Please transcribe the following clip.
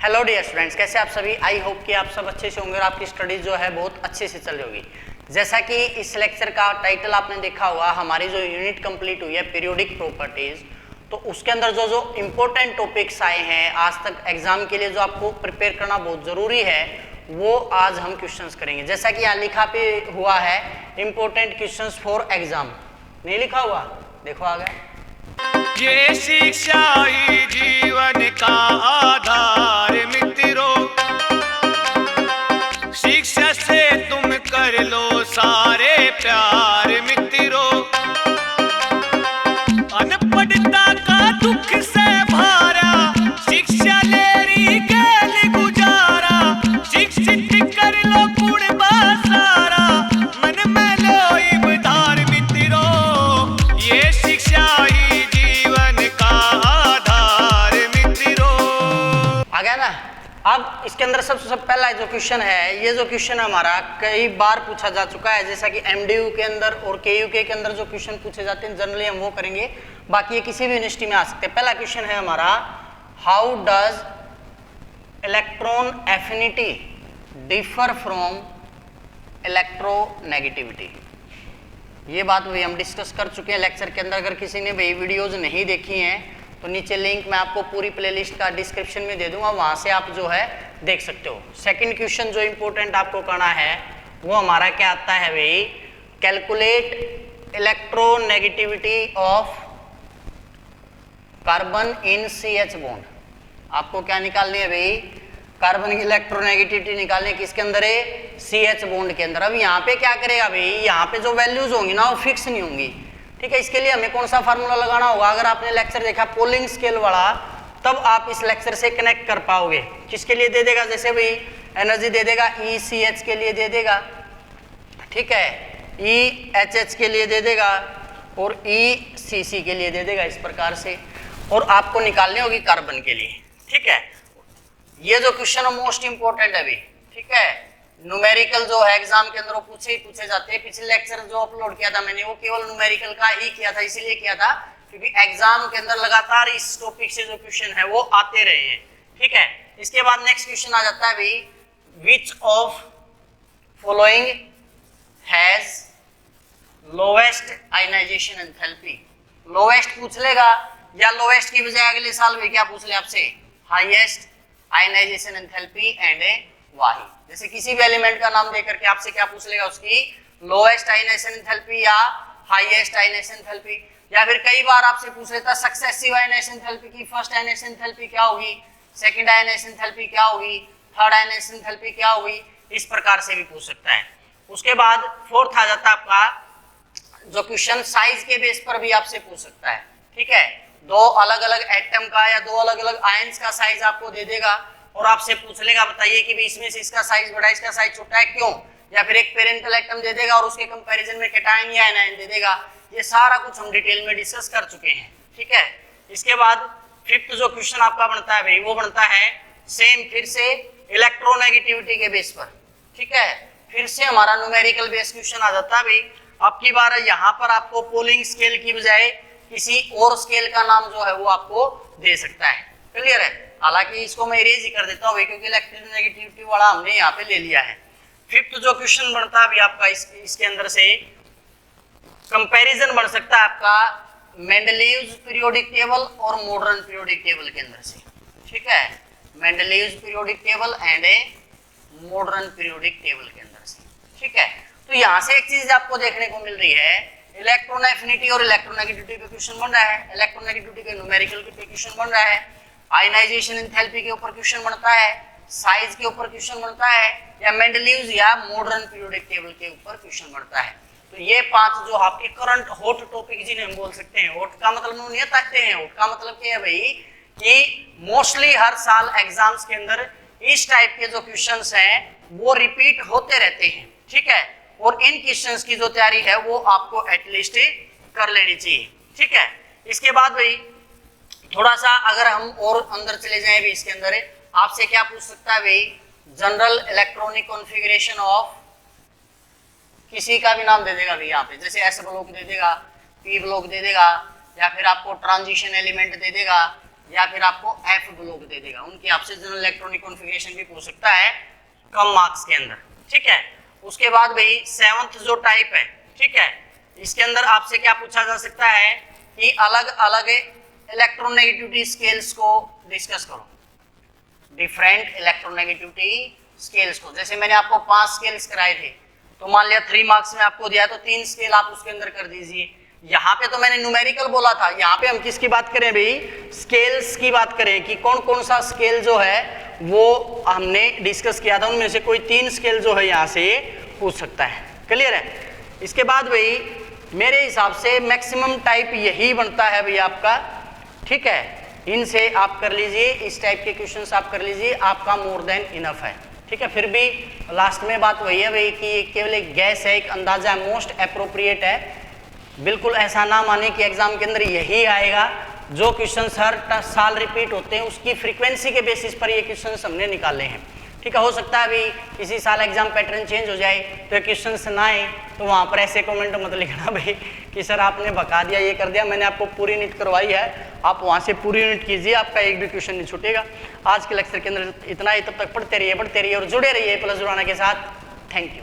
Hello dear students, कैसे आप सभी। आई होप कि आप सब अच्छे से होंगे और आपकी स्टडीज जो है बहुत अच्छे से चल रही होगी। जैसा कि इस लेक्चर का टाइटल आपने देखा होगा, हमारी जो यूनिट कंप्लीट हुई है पीरियोडिक प्रॉपर्टीज, तो उसके अंदर जो जो इम्पोर्टेंट टॉपिक्स आए हैं आज तक एग्जाम के लिए जो आपको प्रिपेयर करना बहुत ज़रूरी है, वो आज हम क्वेश्चंस करेंगे। जैसा कि यहाँ लिखा पे हुआ है इम्पोर्टेंट क्वेश्चंस फॉर एग्जाम, नहीं लिखा हुआ, देखो आ गया। ये शिक्षा ही जीवन का आधार मित्रों, शिक्षा से तुम कर लो सारे प्यार मित्रों। अनपढ़ता का दुख से भारा, शिक्षा ले रही गेल गुजारा। शिक्षित कर लो गुण सारा, मन में लो इबदार मित्रों। ये शिक्षा ही अब इसके अंदर सबसे पहला जो क्वेश्चन है, ये जो क्वेश्चन हमारा कई बार पूछा जा चुका है, जैसा कि एमडीयू के अंदर और केयूके के अंदर जो क्वेश्चन पूछे जाते हैं जनरली हम वो करेंगे, बाकी ये किसी भी यूनिवर्सिटी में आ सकते हैं। पहला क्वेश्चन है हमारा, how does electron affinity differ from electronegativity. ये बात भाई हम डिस्कस कर चुके हैं लेक्चर के अंदर। अगर किसी ने भाई वीडियोज नहीं देखी हैं तो नीचे लिंक मैं आपको पूरी प्लेलिस्ट का डिस्क्रिप्शन में दे दूंगा, वहां से आप जो है देख सकते हो। सेकंड क्वेश्चन जो इंपॉर्टेंट आपको करना है वो हमारा क्या आता है भाई, calculate electronegativity of carbon in CH bond. आपको क्या निकालनी है भाई, कार्बन की इलेक्ट्रोनेगेटिविटी निकालनी है, किसके अंदर है, CH बॉन्ड के अंदर। अब यहाँ पे क्या करेगा भाई, यहाँ पे जो वैल्यूज होंगी ना वो फिक्स नहीं होंगी, ठीक है। इसके लिए हमें कौन सा फार्मूला लगाना होगा, अगर आपने लेक्चर देखा पोलिंग स्केल वाला, तब आप इस लेक्चर से कनेक्ट कर पाओगे। किसके लिए दे देगा, जैसे भाई एनर्जी दे देगा ECH के लिए दे देगा, ठीक है, EHH के लिए दे देगा और ECC के लिए दे देगा, इस प्रकार से। और आपको निकालनी होगी कार्बन के लिए, ठीक है। ये जो क्वेश्चन है मोस्ट इंपोर्टेंट है अभी, ठीक है। न्यूमेरिकल जो है एग्जाम के अंदर वो पूछे जाते हैं। पिछले लेक्चर जो अपलोड किया था मैंने वो केवल न्यूमेरिकल का ही किया था, इसीलिए किया था क्योंकि एग्जाम के अंदर लगातार इस टॉपिक से जो क्वेश्चन है वो आते रहे हैं, ठीक है। इसके बाद नेक्स्ट क्वेश्चन आ जाता है भाई, which of following has lowest ionization enthalpy. Lowest पूछ लेगा या लोवेस्ट की बजाय अगले साल में क्या पूछ ले आपसे, हाईएस्ट आयनाइजेशन एंथैल्पी एंड वाही। जैसे किसी भी एलिमेंट का नाम देकर के आपसे क्या पूछ लेगा, उसकी लोएस्ट आयनाइजेशन एंथैल्पी या हाईएस्ट आयनाइजेशन एंथैल्पी। या फिर कई बार आपसे पूछ लेता सक्सेसिव आयनाइजेशन एंथैल्पी की फर्स्ट आयनाइजेशन एंथैल्पी क्या होगी, सेकंड आयनाइजेशन एंथैल्पी क्या होगी, थर्ड आयनाइजेशन एंथैल्पी क्या होगी, इस प्रकार से भी पूछ सकता है। उसके बाद फोर्थ आ जाता है आपका जो क्वेश्चन साइज के बेस पर भी आपसे पूछ सकता है, ठीक है। दो अलग अलग एटम का या दो अलग अलग आयंस का साइज आपको दे देगा और आपसे पूछ लेगा बताइए कि इसमें से इसका साइज बड़ा इसका साइज छोटा है, क्यों। या फिर एक पेरेंटल एटम दे देगा और उसके कंपैरिजन में कैटायन या एनायन दे देगा। ये सारा कुछ हम डिटेल में डिस्कस कर चुके हैं, ठीक है। इसके बाद फिफ्थ जो क्वेश्चन आपका बनता है भाई, वो बनता है सेम फिर से इलेक्ट्रोनेगेटिविटी के बेस पर, ठीक है। फिर से हमारा न्यूमेरिकल बेस क्वेश्चन आ जाता है भाई। अब की बार यहाँ पर आपको पोलिंग स्केल की बजाय किसी और स्केल का नाम जो है वो आपको दे सकता है, क्लियर है। हालांकि इसको मैं इरेज ही कर देता हूँ क्योंकि इलेक्ट्रोनेगेटिविटी वाला हमने यहाँ पे ले लिया है। फिफ्थ जो क्वेश्चन बनता है अभी आपका इसके अंदर से कंपैरिजन बन सकता है आपका मेंडलीव्स पीरियोडिक टेबल और मॉडर्न पीरियोडिक टेबल के अंदर से, ठीक है। Mendeleev's periodic table and a modern periodic table के अंदर से, ठीक है। तो यहाँ से एक चीज आपको देखने को मिल रही है, इलेक्ट्रॉन एफिनिटी और इलेक्ट्रोनेगेटिविटी पे क्वेश्चन बन रहा है, इलेक्ट्रोनेगेटिविटी के न्यूमेरिकल पे क्वेश्चन बन रहा है, आयनाइजेशन एंथैल्पी के ऊपर क्वेश्चन बनता है, साइज के ऊपर क्वेश्चन बनता है, या मेंडलीव्स या मॉडर्न पीरियोडिक टेबल के ऊपर क्वेश्चन बनता है। तो ये पांच जो आपके करंट हॉट टॉपिक जिन्हें हम बोल सकते हैं। हॉट का मतलब नहीं ताकते हैं, हॉट का मतलब क्या है भाई कि मोस्टली हर साल एग्जाम्स के अंदर इस टाइप के जो क्वेश्चंस हैं वो रिपीट होते रहते हैं, ठीक है। और इन क्वेश्चंस की जो तैयारी है वो आपको एटलीस्ट कर लेनी चाहिए, ठीक है। इसके बाद भाई थोड़ा सा अगर हम और अंदर चले जाएं भी, इसके अंदर आपसे क्या पूछ सकता है भाई, जनरल इलेक्ट्रॉनिक कॉन्फ़िगरेशन ऑफ, किसी का भी नाम दे देगा भाई यहाँ पे, जैसे एस ब्लॉक दे देगा, पी ब्लॉक दे देगा, या फिर आपको ट्रांजिशन एलिमेंट दे देगा, या फिर आपको एफ ब्लॉक दे देगा। उनकी आपसे जनरल इलेक्ट्रॉनिक कॉन्फ़िगरेशन भी पूछ सकता है कम मार्क्स के अंदर, ठीक है। उसके बाद भाई 7th जो टाइप है, ठीक है, इसके अंदर आपसे क्या पूछा जा सकता है कि अलग अलग इलेक्ट्रोनेगेटिविटी स्केल्स को डिस्कस करो, डिफरेंट इलेक्ट्रोनेगेटिविटी स्केल्स को। जैसे मैंने आपको 5 स्केल्स कराए थे, तो मान लिया 3 मार्क्स में आपको दिया तो 3 स्केल आप उसके अंदर कर दीजिए। यहाँ पे तो मैंने न्यूमेरिकल बोला था, यहाँ पे हम किसकी बात करें भाई, स्केल्स की बात करें कि कौन कौन सा स्केल जो है वो हमने डिस्कस किया था, उनमें से कोई 3 स्केल जो है यहाँ से पूछ सकता है। क्लियर है। इसके बाद भाई मेरे हिसाब से मैक्सिमम टाइप यही बनता है भाई आपका, ठीक है। इनसे आप कर लीजिए, इस टाइप के क्वेश्चंस आप कर लीजिए, आपका मोर देन इनफ है, ठीक है। फिर भी लास्ट में बात वही है भाई कि केवल एक गैस है, एक अंदाजा है, मोस्ट अप्रोप्रिएट है। बिल्कुल ऐसा ना माने कि एग्जाम के अंदर यही आएगा। जो क्वेश्चंस हर साल रिपीट होते हैं उसकी फ्रीक्वेंसी के बेसिस पर ये क्वेश्चंस हमने निकाले हैं, ठीक है। हो सकता है अभी किसी साल एग्जाम पैटर्न चेंज हो जाए तो क्वेश्चंस ना आए, तो वहाँ पर ऐसे कमेंट मत लिखना भाई कि सर आपने बका दिया, ये कर दिया। मैंने आपको पूरी यूनिट करवाई है, आप वहाँ से पूरी यूनिट कीजिए, आपका एक भी क्वेश्चन नहीं छूटेगा। आज के लेक्चर के अंदर इतना ही, तब तक पढ़ते रहिए और जुड़े रहिए प्लस जुड़ाना के साथ। Thank you.